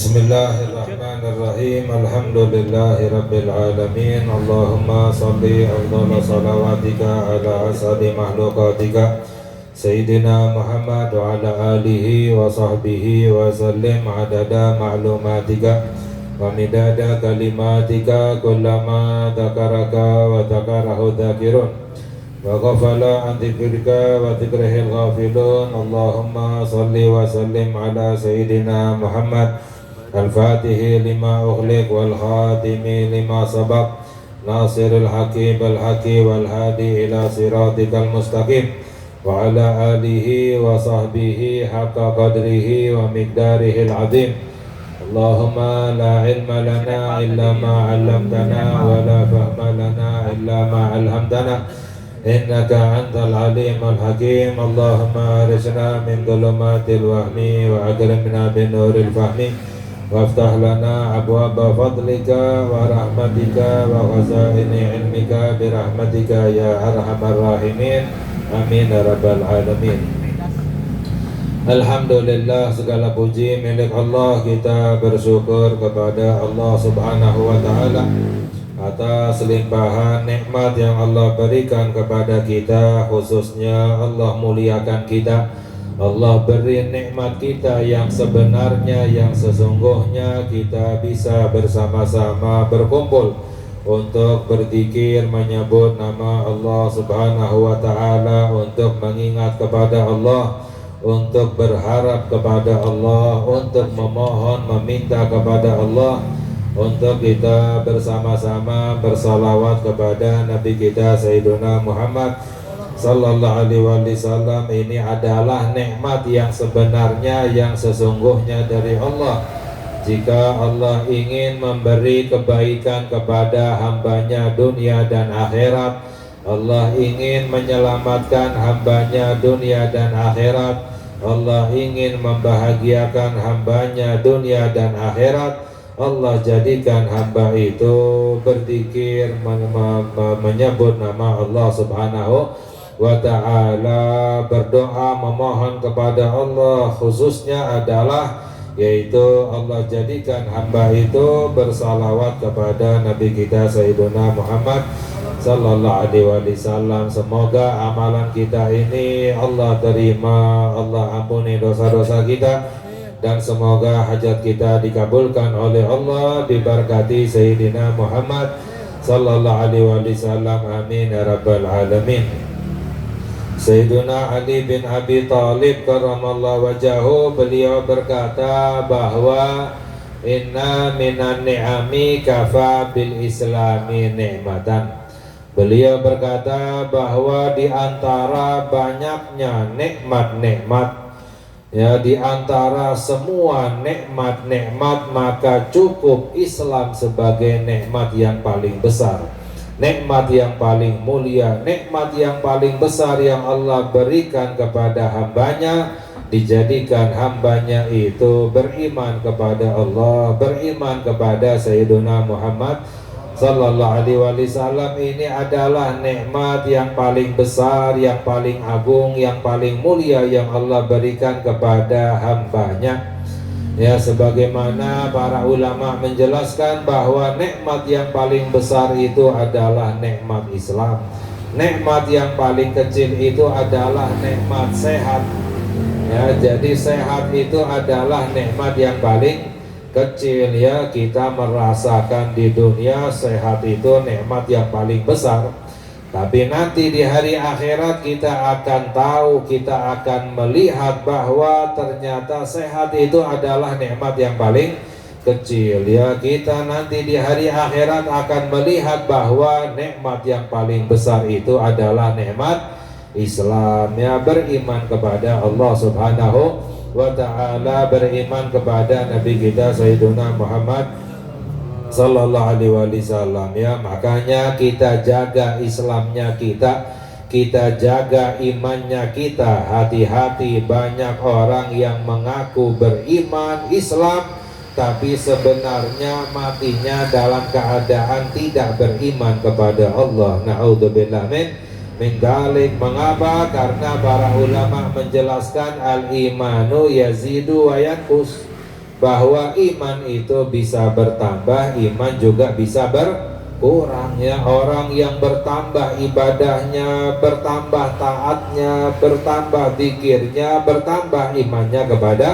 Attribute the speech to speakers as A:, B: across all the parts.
A: Bismillahirrahmanirrahim. Alhamdulillahirabbil alamin. Allahumma shalli afdhala shalawatika ala asadi makhluqatika Sayyidina Muhammad wa ala alihi wa sahbihi wa sallim adada ma'lumatika wa midada kalimatika kullama dzakaraka wa dzakarahu dzakirun wa ghafala an dzikrika wa dzikrihil ghafilun. Allahumma shalli wa sallim ala Sayyidina Muhammad Al-Fatihi lima ughliq wal khatimi lima sabaq nasiril haqi bil haqi wal hadi ila siratikal mustaqim wa ala alihi wa sahbihi haqqa qadrihi wa miqdarihil azim. Allahumma la ilma lana illa ma 'allamtana wa la fahma lana illa ma 'allamtana innaka antal alimul hakim. Allahumma arishna min dhulumatil wahmi wa akrimna bin nuril fahmi waftah lana abwaba fadlika wa rahmatika wa khazaini ilmika birahmatika ya arhamar rahimin. Amin ya rabbal alamin. Alhamdulillah, segala puji milik Allah. Kita bersyukur kepada Allah subhanahu wa ta'ala atas limpahan nikmat yang Allah berikan kepada kita. Khususnya Allah muliakan kita, Allah beri nikmat kita yang sebenarnya, yang sesungguhnya kita bisa bersama-sama berkumpul untuk berzikir, menyebut nama Allah subhanahu wa ta'ala, untuk mengingat kepada Allah, untuk berharap kepada Allah, untuk memohon, meminta kepada Allah, untuk kita bersama-sama bersalawat kepada Nabi kita Sayyiduna Muhammad Sallallahu alaihi wasallam. Ini adalah nikmat yang sebenarnya, yang sesungguhnya dari Allah. Jika Allah ingin memberi kebaikan kepada hambanya dunia dan akhirat, Allah ingin menyelamatkan hambanya dunia dan akhirat, Allah ingin membahagiakan hambanya dunia dan akhirat, Allah jadikan hamba itu berzikir, menyebut nama Allah subhanahu wa ta'ala, berdoa memohon kepada Allah. Khususnya adalah yaitu Allah jadikan hamba itu bersalawat kepada Nabi kita Sayyiduna Muhammad Sallallahu alaihi wasallam. Semoga amalan kita ini Allah terima, Allah ampuni dosa-dosa kita, dan semoga hajat kita dikabulkan oleh Allah diberkati Sayyidina Muhammad Sallallahu alaihi wasallam. Amin ya rabbal alamin. Sayyiduna Ali bin Abi Thalib karramallahu wajahu, beliau berkata bahwa inna minan ni'ami kafa bil islami ni'matan. Beliau berkata bahwa di antara banyaknya nikmat-nikmat, ya, di antara semua nikmat-nikmat, maka cukup Islam sebagai nikmat yang paling besar, nikmat yang paling mulia, nikmat yang paling besar yang Allah berikan kepada hambanya. Dijadikan hambanya itu beriman kepada Allah, beriman kepada Sayyiduna Muhammad Sallallahu alaihi wasallam. Ini adalah nikmat yang paling besar, yang paling agung, yang paling mulia yang Allah berikan kepada hambanya. Ya, sebagaimana para ulama menjelaskan bahwa nikmat yang paling besar itu adalah nikmat Islam. Nikmat yang paling kecil itu adalah nikmat sehat. Ya, jadi sehat itu adalah nikmat yang paling kecil. Ya, kita merasakan di dunia sehat itu nikmat yang paling besar. Tapi nanti di hari akhirat kita akan tahu, kita akan melihat bahwa ternyata sehat itu adalah nikmat yang paling kecil. Ya, kita nanti di hari akhirat akan melihat bahwa nikmat yang paling besar itu adalah nikmat Islam. Ya, beriman kepada Allah subhanahu wa ta'ala, beriman kepada Nabi kita Sayyiduna Muhammad Sallallahu alaihi wasallam. Ya, makanya kita jaga Islamnya kita jaga imannya kita. Hati-hati, banyak orang yang mengaku beriman Islam tapi sebenarnya matinya dalam keadaan tidak beriman kepada Allah. Na'udzubillah min dzalik. Mengapa? Karena para ulama menjelaskan al-imanu yazidu wa yanqus. bahwa iman itu bisa bertambah, iman juga bisa berkurang ya. Orang yang bertambah ibadahnya, bertambah taatnya, bertambah zikirnya, bertambah imannya kepada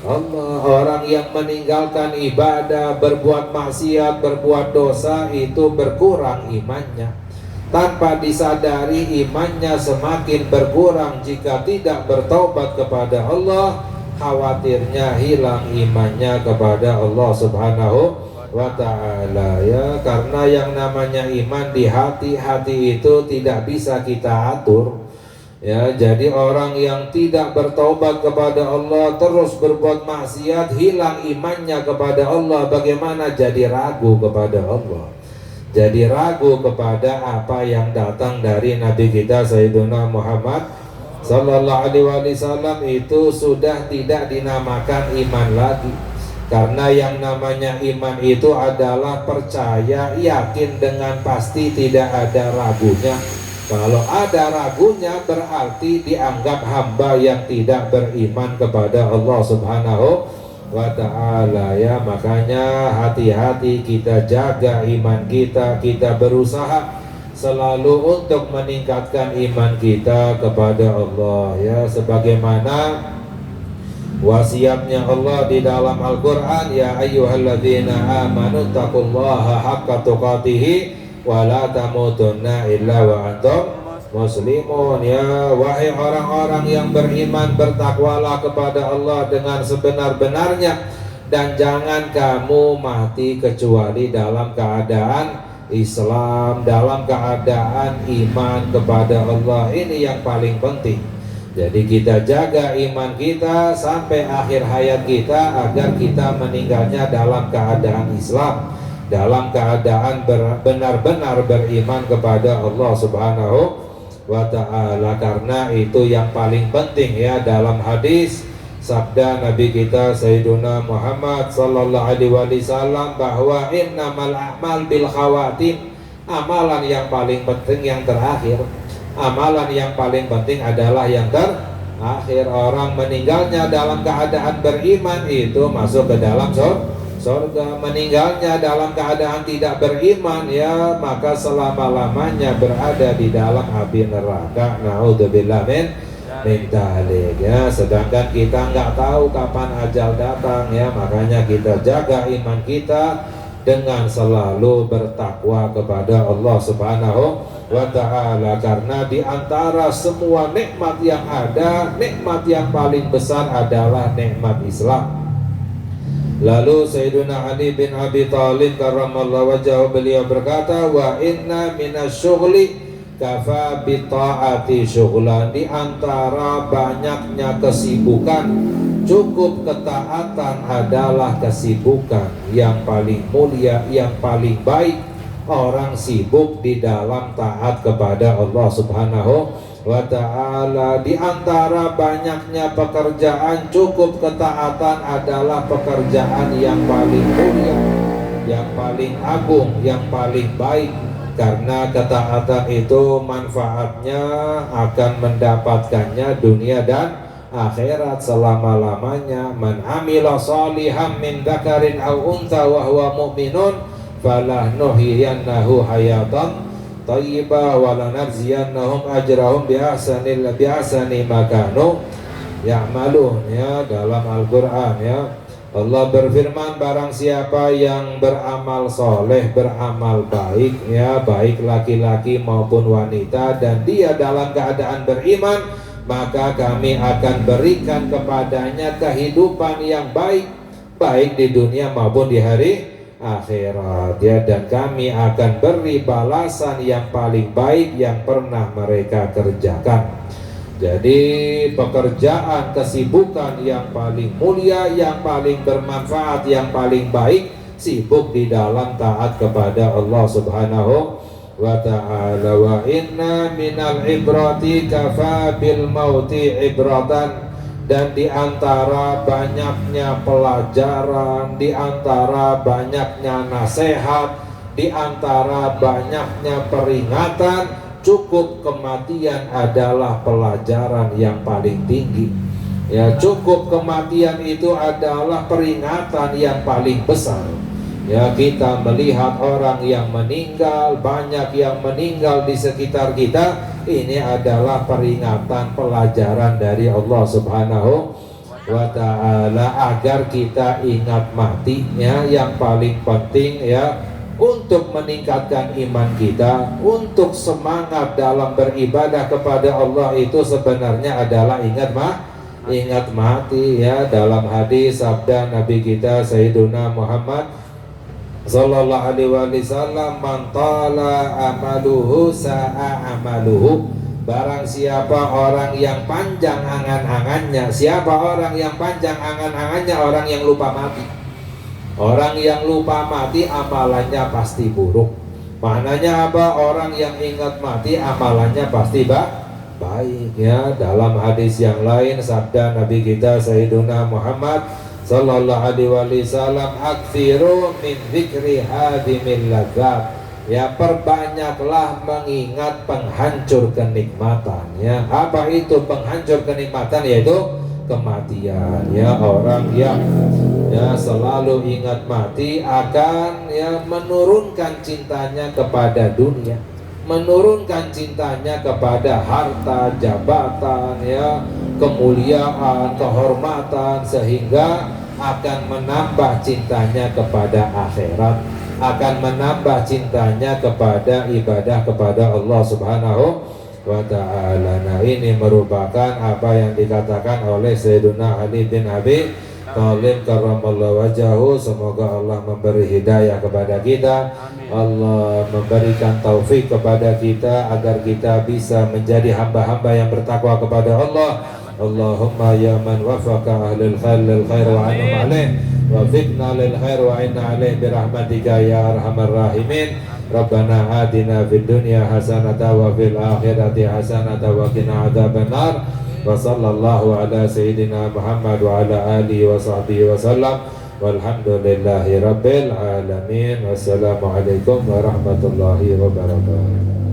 A: Allah. Orang yang meninggalkan ibadah, berbuat maksiat, berbuat dosa, itu berkurang imannya. Tanpa disadari imannya semakin berkurang jika tidak bertaubat kepada Allah. Khawatirnya hilang imannya kepada Allah Subhanahu wa ta'ala ya. Karena yang namanya iman di hati itu tidak bisa kita atur ya. Jadi orang yang tidak bertaubat kepada Allah, terus berbuat maksiat, hilang imannya kepada Allah, bagaimana jadi ragu kepada Allah, jadi ragu kepada apa yang datang dari Nabi kita Sayyiduna Muhammad Sallallahu Alaihi Wasallam, itu sudah tidak dinamakan iman lagi. Karena yang namanya iman itu adalah percaya, yakin dengan pasti, tidak ada ragunya. Kalau ada ragunya berarti dianggap hamba yang tidak beriman kepada Allah Subhanahu wa ta'ala ya. Makanya hati-hati kita jaga iman kita, kita berusaha selalu untuk meningkatkan iman kita kepada Allah ya, sebagaimana wasiatnya Allah di dalam Al-Qur'an, ya ayyuhalladzina amanu taqullaha haqqa tuqatih wa la tamutunna illa wa antum muslimun ya. Wahai orang-orang yang beriman, bertakwalah kepada Allah dengan sebenar-benarnya, dan jangan kamu mati kecuali dalam keadaan Islam, dalam keadaan iman kepada Allah. Ini yang paling penting. Jadi kita jaga iman kita sampai akhir hayat kita, agar kita meninggalnya dalam keadaan Islam, dalam keadaan benar-benar beriman kepada Allah Subhanahu wa ta'ala. Karena itu yang paling penting ya. Dalam hadis sabda Nabi kita Sayyiduna Muhammad Sallallahu Alaihi Wasallam bahwa innamal a'mal bil khawatim, amalan yang paling penting yang terakhir. Amalan yang paling penting adalah yang terakhir. Orang meninggalnya dalam keadaan beriman itu masuk ke dalam surga. Meninggalnya dalam keadaan tidak beriman ya, maka selama-lamanya berada di dalam api neraka. Naudzubillah min dalik ya. Sedangkan kita nggak tahu kapan ajal datang ya. Makanya kita jaga iman kita dengan selalu bertakwa kepada Allah Subhanahu wa ta'ala. Karena di antara semua nikmat yang ada, nikmat yang paling besar adalah nikmat Islam. Lalu Sayyiduna Ali bin Abi Thalib karramallahu wajhahu, beliau berkata, wa inna minasyughli kafa bi ta'ati syughlan. Di antara banyaknya kesibukan, cukup ketaatan adalah kesibukan yang paling mulia, yang paling baik. Orang sibuk di dalam taat kepada Allah Subhanahu wa ta'ala. Di antara banyaknya pekerjaan, cukup ketaatan adalah pekerjaan yang paling mulia, yang paling agung, yang paling baik. Karena ketaatan itu manfaatnya akan mendapatkannya dunia dan akhirat selama-lamanya. Man amila salihan min dzakarin aw untha wa huwa mu'minun falanuhyiyannahu hayatan thayyibah wa lanajziyannahum ajrahum bi ahsani ma kanu ya'malun ya. Dalam Al-Qur'an ya, Allah berfirman, barang siapa yang beramal soleh, beramal baik ya, baik laki-laki maupun wanita, dan dia dalam keadaan beriman, maka kami akan berikan kepadanya kehidupan yang baik, baik di dunia maupun di hari akhirat ya. Dan kami akan beri balasan yang paling baik yang pernah mereka kerjakan. Jadi pekerjaan, kesibukan yang paling mulia, yang paling bermanfaat, yang paling baik, sibuk di dalam taat kepada Allah Subhanahu wa ta'ala. Wa inna minal ibrati kafa bil mauti ibratan. Dan di antara banyaknya pelajaran, di antara banyaknya nasihat, di antara banyaknya peringatan, cukup kematian adalah pelajaran yang paling tinggi. Ya, cukup kematian itu adalah peringatan yang paling besar. Ya, kita melihat orang yang meninggal, banyak yang meninggal di sekitar kita. Ini adalah peringatan, pelajaran dari Allah Subhanahu wa ta'ala agar kita ingat mati. Ya, yang paling penting ya, untuk meningkatkan iman kita, untuk semangat dalam beribadah kepada Allah itu sebenarnya adalah ingat mati ya. Dalam hadis sabda Nabi kita Sayyiduna Muhammad sallallahu alaihi wasallam, man tala amaluhu sa'a amaluhu. Barang siapa orang yang panjang angan-angannya, siapa orang yang panjang angan-angannya, orang yang lupa mati. Orang yang lupa mati amalannya pasti buruk. Maknanya apa? Orang yang ingat mati amalannya pasti baik ya. Dalam hadis yang lain sabda Nabi kita Sayyiduna Muhammad sallallahu alaihi wasallam, aktsiru min dzikri hadimil ladzat. Ya, perbanyaklah mengingat penghancur kenikmatan ya. Apa itu penghancur kenikmatan? Yaitu kematian ya. Orang yang ya selalu ingat mati akan ya menurunkan cintanya kepada dunia, menurunkan cintanya kepada harta, jabatan ya, kemuliaan, kehormatan, sehingga akan menambah cintanya kepada akhirat, akan menambah cintanya kepada ibadah kepada Allah Subhanahu wa ta'ala. Nah, ini merupakan apa yang dikatakan oleh Sayyiduna Ali bin Abi Thalib karramallahu wajahu. Semoga Allah memberi hidayah kepada kita, Allah memberikan taufik kepada kita agar kita bisa menjadi hamba-hamba yang bertakwa kepada Allah. Allahumma ya man wafaqa ahlul khair lil khair wa anum alaih wafiqna lil khair wa inna alaih birahmatika ya arhamar rahimin. Rabbana atina fid dunya hasanata wa fil akhirati hasanata wa qina adzabannar. Wa sallallahu ala sayyidina Muhammad wa ala alihi wa sahbihi wa sallam. Walhamdulillahi rabbil alamin. Wassalamualaikum warahmatullahi wabarakatuh.